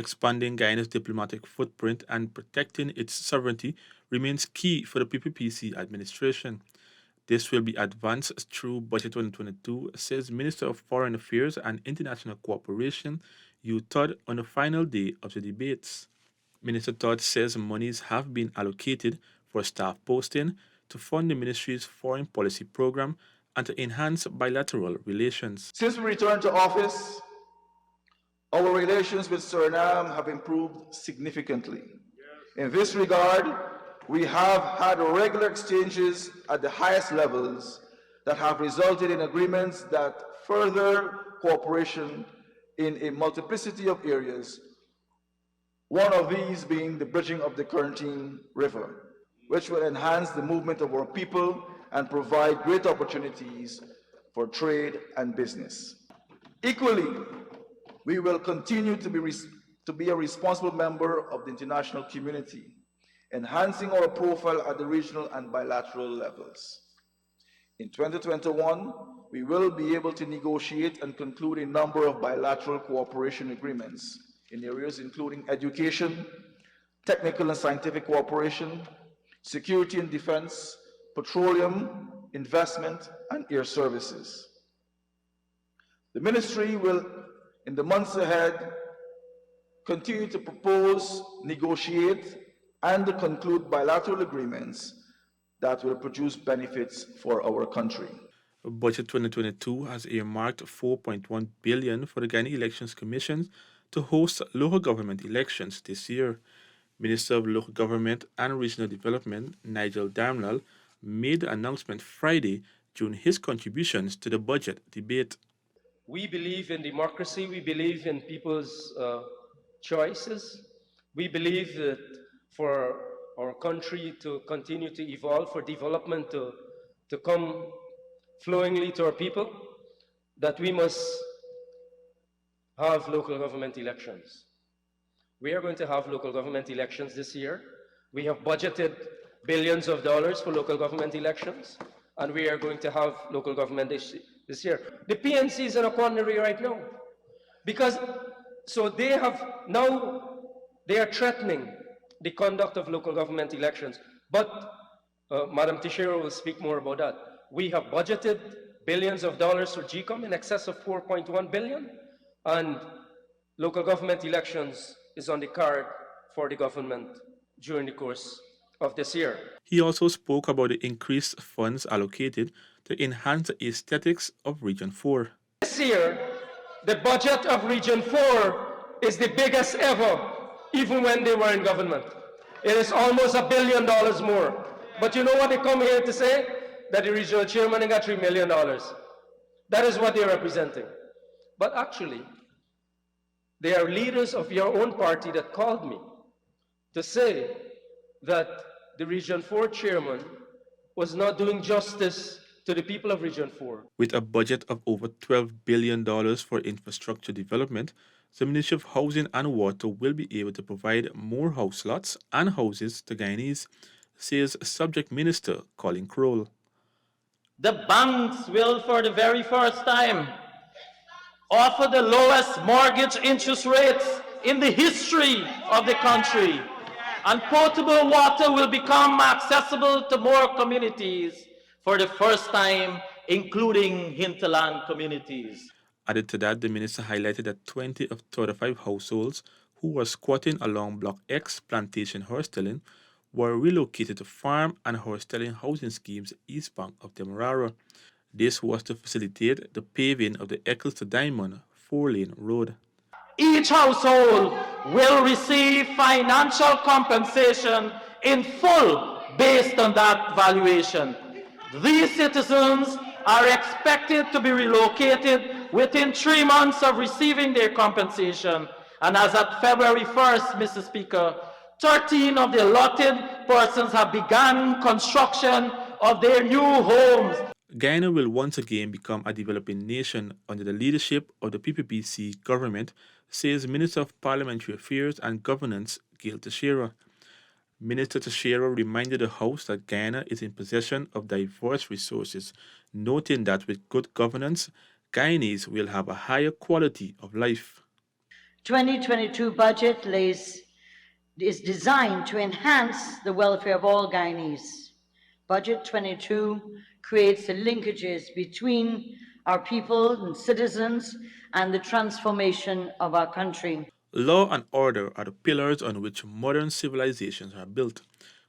Expanding Guyana's diplomatic footprint and protecting its sovereignty remains key for the PPPC administration. This will be advanced through Budget 2022, says Minister of Foreign Affairs and International Cooperation, Yu Todd, on the final day of the debates. Minister Todd says monies have been allocated for staff posting to fund the ministry's foreign policy program and to enhance bilateral relations. Since we returned to office, our relations with Suriname have improved significantly. In this regard, we have had regular exchanges at the highest levels that have resulted in agreements that further cooperation in a multiplicity of areas, one of these being the bridging of the Corentyne River, which will enhance the movement of our people and provide great opportunities for trade and business. Equally, we will continue to be a responsible member of the international community, enhancing our profile at the regional and bilateral levels. In 2021, we will be able to negotiate and conclude a number of bilateral cooperation agreements in areas including education, technical and scientific cooperation, security and defense, petroleum, investment, and air services. The ministry will, in the months ahead, continue to propose, negotiate, and conclude bilateral agreements that will produce benefits for our country. Budget 2022 has earmarked $4.1 billion for the Guyana Elections Commission to host local government elections this year. Minister of Local Government and Regional Development, Nigel Darnell, made the announcement Friday during his contributions to the budget debate. We believe in democracy. We believe in people's choices. We believe that for our country to continue to evolve, for development to come flowingly to our people, that we must have local government elections. We are going to have local government elections this year. We have budgeted billions of dollars for local government elections, and we are going to have local government this year. The PNC is in a quandary right now, because so they are threatening the conduct of local government elections. But Madam Teixeira will speak more about that. We have budgeted billions of dollars for GCOM, in excess of $4.1 billion, and local government elections is on the card for the government during the course of this year. He also spoke about the increased funds allocated to enhance the aesthetics of Region 4. This year, the budget of Region 4 is the biggest ever, even when they were in government. It is almost $1 billion more. But you know what they come here to say? That the regional chairman got $3 million. That is what they're representing. But actually, they are leaders of your own party that called me to say that the Region 4 chairman was not doing justice to the people of Region 4. With a budget of over $12 billion for infrastructure development, the Ministry of Housing and Water will be able to provide more house lots and houses to Guyanese, says Subject Minister Colin Crowell. The banks will, for the very first time, offer the lowest mortgage interest rates in the history of the country. And potable water will become accessible to more communities for the first time, including hinterland communities. Added to that, the minister highlighted that 20 of 35 households who were squatting along Block X Plantation Horstelling were relocated to farm and horstelling housing schemes east bank of the Demerara. This was to facilitate the paving of the Eccles to Diamond 4-lane road. Each household will receive financial compensation in full based on that valuation. These citizens are expected to be relocated within 3 months of receiving their compensation. And as at February 1st, Mr. Speaker, 13 of the allotted persons have begun construction of their new homes. Guyana will once again become a developing nation under the leadership of the PPPC government, says Minister of Parliamentary Affairs and Governance Gail Teixeira. Minister Teixeira reminded the House that Guyana is in possession of diverse resources, noting that with good governance, Guyanese will have a higher quality of life. 2022 budget is designed to enhance the welfare of all Guyanese. Budget 22 creates the linkages between our people and citizens and the transformation of our country. Law and order are the pillars on which modern civilizations are built.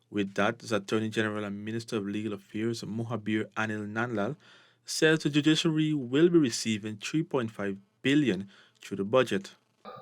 With that, the Attorney General and Minister of Legal Affairs, Mohabir Anil Nanlal, says the judiciary will be receiving 3.5 billion through the budget.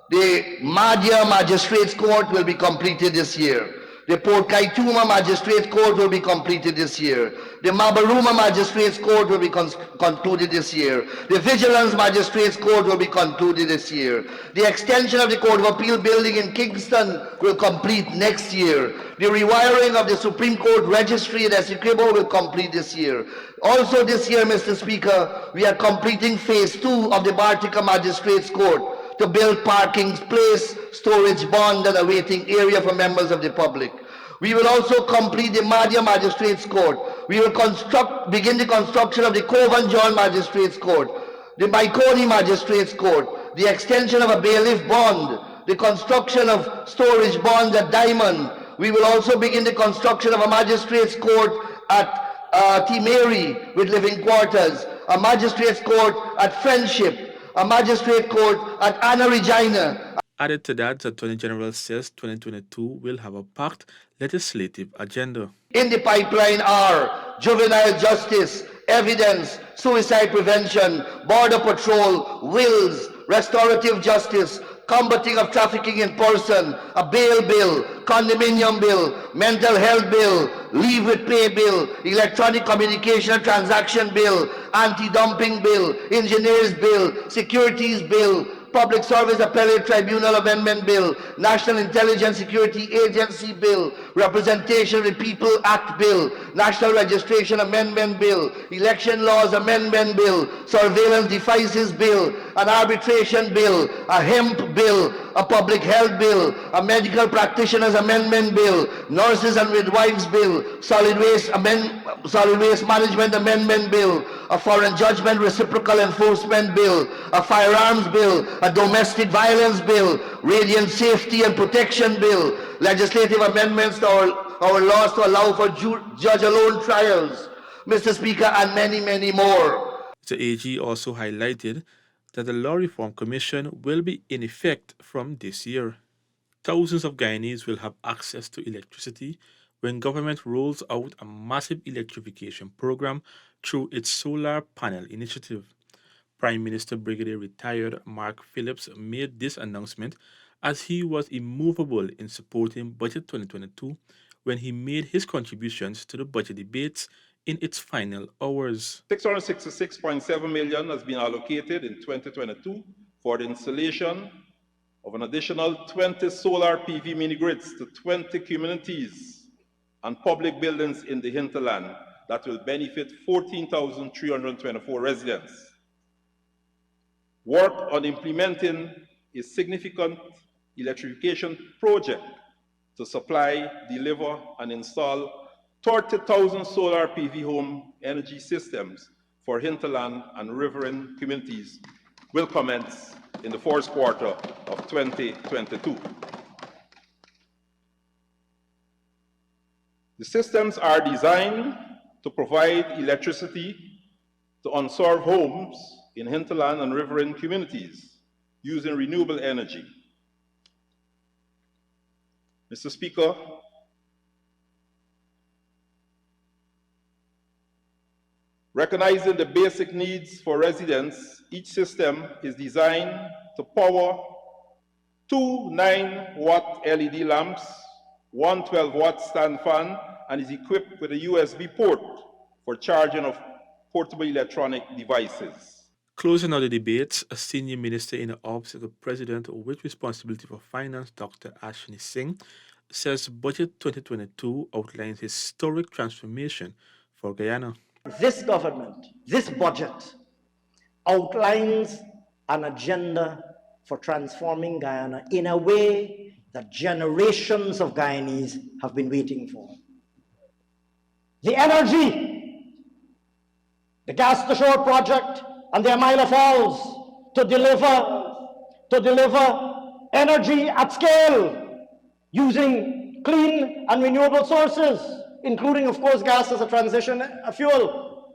The Madhya Magistrates Court will be completed this year. The Port Kaituma Magistrates Court will be completed this year. The Mabaruma Magistrates Court will be concluded this year. The Vigilance Magistrates Court will be concluded this year. The extension of the Court of Appeal building in Kingston will complete next year. The rewiring of the Supreme Court Registry at Essequibo will complete this year. Also this year, Mr. Speaker, we are completing phase 2 of the Bartica Magistrates Court to build parking place, storage bond, and a waiting area for members of the public. We will also complete the Madhya Magistrates Court. We will begin the construction of the Covan John Magistrates Court, the Maikoni Magistrates Court, the extension of a bailiff bond, the construction of storage bonds at Diamond. We will also begin the construction of a Magistrates Court at Timeri with living quarters, a Magistrates Court at Friendship, a Magistrate Court at Anna Regina. Added to that, the Attorney General says 2022 will have a packed legislative agenda. In the pipeline are juvenile justice, evidence, suicide prevention, border patrol, wills, restorative justice, combating of trafficking in person, a bail bill, condominium bill, mental health bill, leave with pay bill, electronic communication and transaction bill, anti-dumping bill, engineers bill, securities bill, Public Service Appellate Tribunal Amendment Bill, National Intelligence Security Agency Bill, Representation of the People Act Bill, National Registration Amendment Bill, Election Laws Amendment Bill, Surveillance Devices Bill, an Arbitration Bill, a Hemp Bill, a Public Health Bill, a Medical Practitioners Amendment Bill, Nurses and Midwives Bill, Solid Waste Management Amendment Bill, a Foreign Judgment Reciprocal Enforcement Bill, a Firearms Bill, a Domestic Violence Bill, Radiant Safety and Protection Bill, legislative amendments to our laws to allow for judge-alone trials, Mr. Speaker, and many, many more. The AG also highlighted that the Law Reform Commission will be in effect from this year. Thousands of Guyanese will have access to electricity when government rolls out a massive electrification program through its solar panel initiative. Prime Minister Brigadier Retired Mark Phillips made this announcement as he was immovable in supporting Budget 2022 when he made his contributions to the budget debates in its final hours. 666.7 million has been allocated in 2022 for the installation of an additional 20 solar PV mini-grids to 20 communities and public buildings in the hinterland that will benefit 14,324 residents. Work on implementing a significant electrification project to supply, deliver, and install 30,000 solar PV home energy systems for hinterland and riverine communities will commence in the first quarter of 2022. The systems are designed to provide electricity to unserved homes in hinterland and riverine communities using renewable energy. Mr. Speaker, recognizing the basic needs for residents, each system is designed to power 2 9-watt LED lamps, one 12-watt stand fan, and is equipped with a USB port for charging of portable electronic devices. Closing out the debates, a senior minister in the office of the president with responsibility for finance, Dr. Ashni Singh, says Budget 2022 outlines historic transformation for Guyana. This government, this budget, outlines an agenda for transforming Guyana in a way that generations of Guyanese have been waiting for. The energy, the gas to shore project, and the Amila Falls to deliver energy at scale, using clean and renewable sources, including, of course, gas as a transition fuel.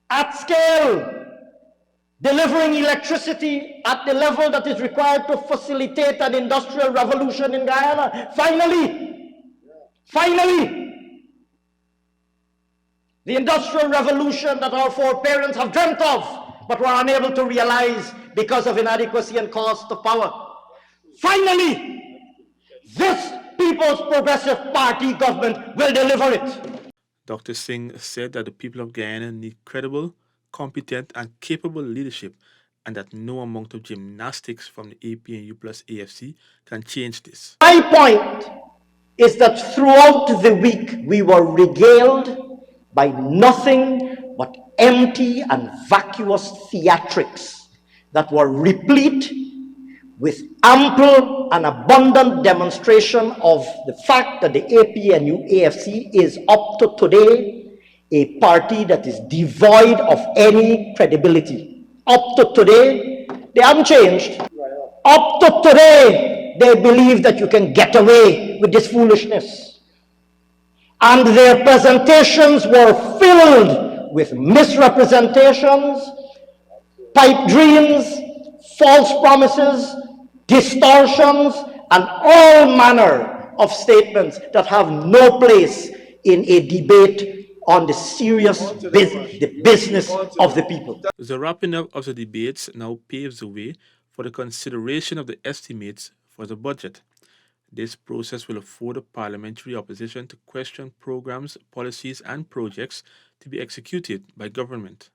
At scale, delivering electricity at the level that is required to facilitate an industrial revolution in Guyana. Finally, the industrial revolution that our foreparents have dreamt of, but were unable to realize because of inadequacy and cost of power. Finally, this People's Progressive Party government will deliver it. Dr. Singh said that the people of Guyana need credible, competent, and capable leadership, and that no amount of gymnastics from the APNU plus AFC can change this. My point is that throughout the week we were regaled by nothing but empty and vacuous theatrics that were replete with ample and abundant demonstration of the fact that the APNU AFC is up to today a party that is devoid of any credibility. Up to today, they haven't changed. Up to today, they believe that you can get away with this foolishness. And their presentations were filled with misrepresentations, pipe dreams, false promises, distortions, and all manner of statements that have no place in a debate on the serious business of the people. The wrapping up of the debates now paves the way for the consideration of the estimates for the budget. This process will afford the parliamentary opposition to question programs, policies, and projects to be executed by government.